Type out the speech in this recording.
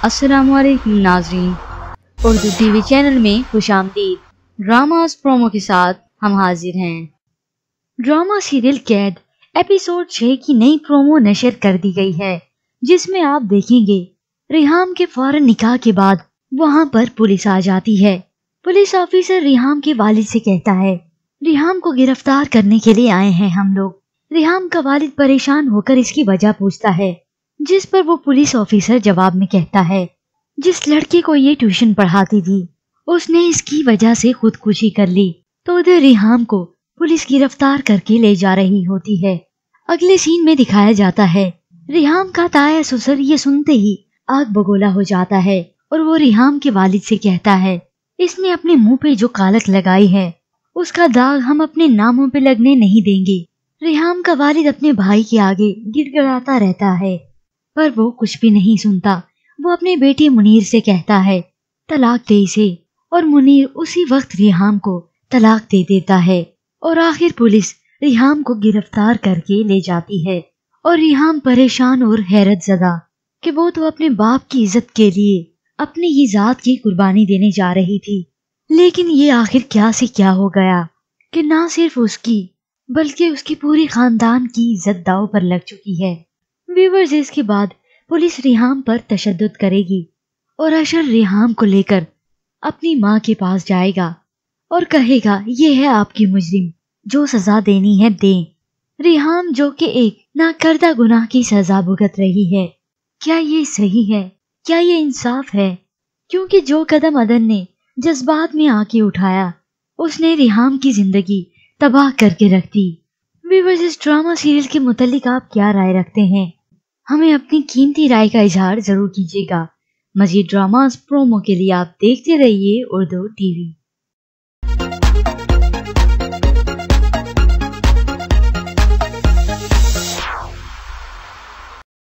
अस्सलाम वालेकुम नाज़रीन, उर्दू टीवी चैनल में खुशामदीद। ड्रामास प्रोमो के साथ हम हाजिर हैं। ड्रामा सीरियल कैद एपिसोड 6 की नई प्रोमो नशर कर दी गई है, जिसमें आप देखेंगे रिहाम के फौरन निकाह के बाद वहां पर पुलिस आ जाती है। पुलिस ऑफिसर रिहाम के वालिद से कहता है, रिहाम को गिरफ्तार करने के लिए आए हैं हम लोग। रिहाम का वालिद परेशान होकर इसकी वजह पूछता है, जिस पर वो पुलिस ऑफिसर जवाब में कहता है, जिस लड़के को ये ट्यूशन पढ़ाती थी उसने इसकी वजह से खुदकुशी कर ली। तो उधर रिहाम को पुलिस गिरफ्तार करके ले जा रही होती है। अगले सीन में दिखाया जाता है, रिहाम का ताया ससुर ये सुनते ही आग बगोला हो जाता है और वो रिहाम के वालिद से कहता है, इसने अपने मुंह पे जो कालक लगाई है उसका दाग हम अपने नामों पे लगने नहीं देंगे। रिहाम का वालिद अपने भाई के आगे गिड़गिड़ाता रहता है, पर वो कुछ भी नहीं सुनता। वो अपने बेटे मुनीर से कहता है, तलाक दे इसे, और मुनीर उसी वक्त रिहाम को तलाक दे देता है। और आखिर पुलिस रिहाम को गिरफ्तार करके ले जाती है और रिहाम परेशान और हैरत ज़दा कि वो तो अपने बाप की इज्जत के लिए अपनी ही जात की कुर्बानी देने जा रही थी, लेकिन ये आखिर क्या से क्या हो गया कि ना सिर्फ उसकी बल्कि उसकी पूरी खानदान की इज्जत दांव पर लग चुकी है। व्यूअर्स, इसके बाद पुलिस रिहाम पर तशद्दुद करेगी और अशर रिहाम को लेकर अपनी माँ के पास जाएगा और कहेगा, ये है आपकी मुजरिम, जो सजा देनी है दें। रिहाम जो कि एक नाकर्दा गुनाह की सजा भुगत रही है, क्या ये सही है? क्या ये इंसाफ है? क्योंकि जो कदम अदन ने जज्बात में आके उठाया उसने रिहाम की जिंदगी तबाह करके रख दी। व्यूअर्स, इस ड्रामा सीरियल के मुतालिक आप क्या राय रखते हैं? हमें अपनी कीमती राय का इजहार जरूर कीजिएगा। मजीद ड्रामास प्रोमो के लिए आप देखते रहिए उर्दू टीवी।